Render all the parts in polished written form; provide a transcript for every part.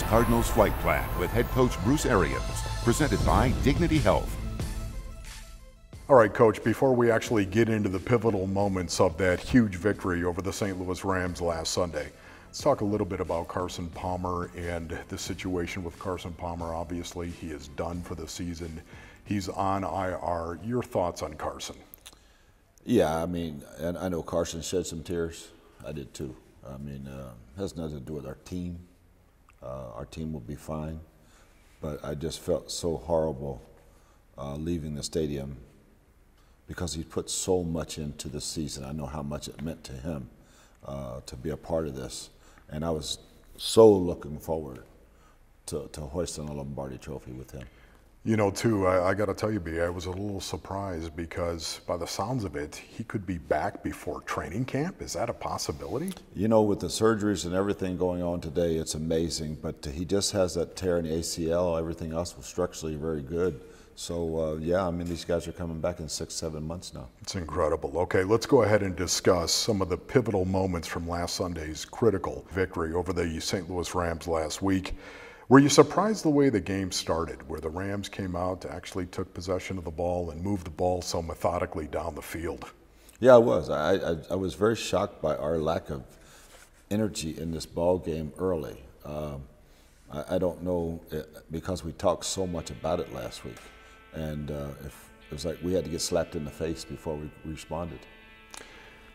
Cardinals Flight Plan with head coach Bruce Arians, presented by Dignity Health. All right, Coach, before we actually get into the pivotal moments of that huge victory over the St. Louis Rams last Sunday, let's talk a little bit about Carson Palmer and the situation with Carson Palmer. Obviously, he is done for the season. He's on IR. Your thoughts on Carson? Yeah, I mean, and I know Carson shed some tears. I did too. I mean, it has nothing to do with our team. Our team will be fine. But I just felt so horrible leaving the stadium because he put so much into the season. I know how much it meant to him to be a part of this. And I was so looking forward to hoisting a Lombardi trophy with him. You know, too, I got to tell you, B, I was a little surprised because by the sounds of it, he could be back before training camp. Is that a possibility? You know, with the surgeries and everything going on today, it's amazing. But he just has that tear in the ACL. Everything else was structurally very good. So, yeah, I mean, these guys are coming back in 6-7 months now. It's incredible. Okay, let's go ahead and discuss some of the pivotal moments from last Sunday's critical victory over the St. Louis Rams last week. Were you surprised the way the game started, where the Rams came out, actually took possession of the ball and moved the ball so methodically down the field? Yeah, I was. I was very shocked by our lack of energy in this ball game early. I don't know, because we talked so much about it last week. And it was like we had to get slapped in the face before we responded.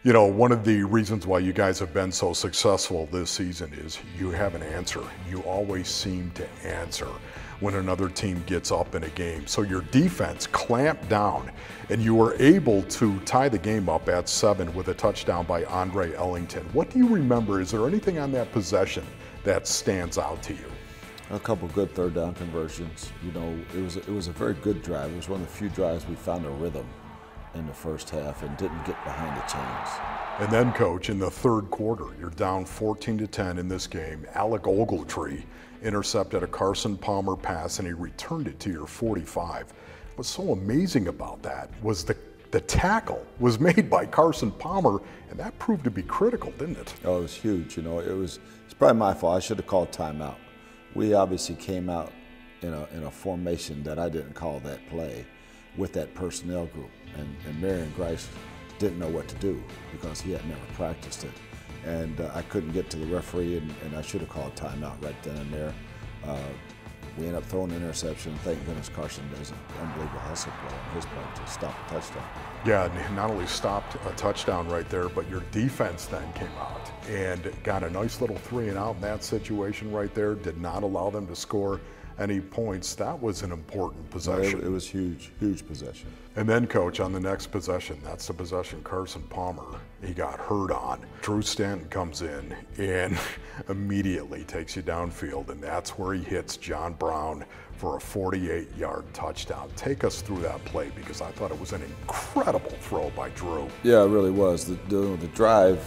You know, one of the reasons why you guys have been so successful this season is you have an answer. You always seem to answer when another team gets up in a game. So your defense clamped down, and you were able to tie the game up at 7 with a touchdown by Andre Ellington. What do you remember? Is there anything on that possession that stands out to you? A couple good third down conversions. You know, it was a very good drive. It was one of the few drives we found a rhythm in the first half and didn't get behind the chains. And then, Coach, in the third quarter, you're down 14-10 in this game. Alec Ogletree intercepted a Carson Palmer pass, and he returned it to your 45. What's so amazing about that was the tackle was made by Carson Palmer, and that proved to be critical, didn't it? Oh, it was huge. You know, it's probably my fault. I should have called timeout. We obviously came out in a formation that I didn't call that play with that personnel group. And Marion Grice didn't know what to do because he had never practiced it. And I couldn't get to the referee, and I should have called timeout right then and there. We ended up throwing an interception. Thank goodness Carson does an unbelievable hustle play on his part to stop a touchdown. Yeah, not only stopped a touchdown right there, but your defense then came out and got a nice little 3-and-out in that situation right there, did not allow them to score any points. That was an important possession. It was huge, huge possession. And then, Coach, on the next possession, that's the possession Carson Palmer, he got hurt on. Drew Stanton comes in and immediately takes you downfield, and that's where he hits John Brown for a 48-yard touchdown. Take us through that play, because I thought it was an incredible throw by Drew. Yeah, it really was. The drive,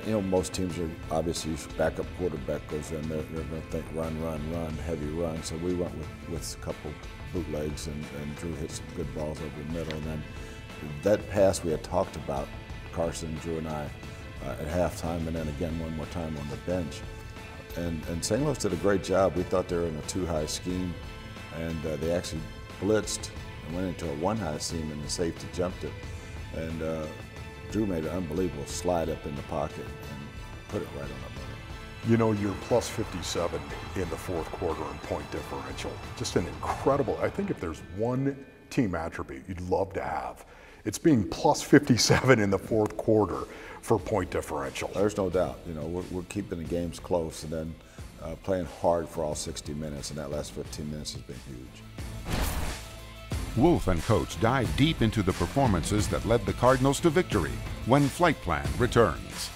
you know, most teams are obviously backup quarterback goes in, they're going to think run, heavy run. So we went with a couple bootlegs, and Drew hit some good balls over the middle. And then that pass we had talked about, Carson, Drew, and I, at halftime, and then again one more time on the bench. And St. Louis did a great job. We thought they were in a 2-high scheme, and they actually blitzed and went into a 1-high scheme, and the safety jumped it. And Drew made an unbelievable slide up in the pocket and put it right on the money. You know, you're plus 57 in the fourth quarter in point differential. Just an incredible, I think if there's one team attribute you'd love to have, it's being plus 57 in the fourth quarter for point differential. There's no doubt. You know, we're keeping the games close, and then playing hard for all 60 minutes, and that last 15 minutes has been huge. Wolf and Coach dive deep into the performances that led the Cardinals to victory when Flight Plan returns.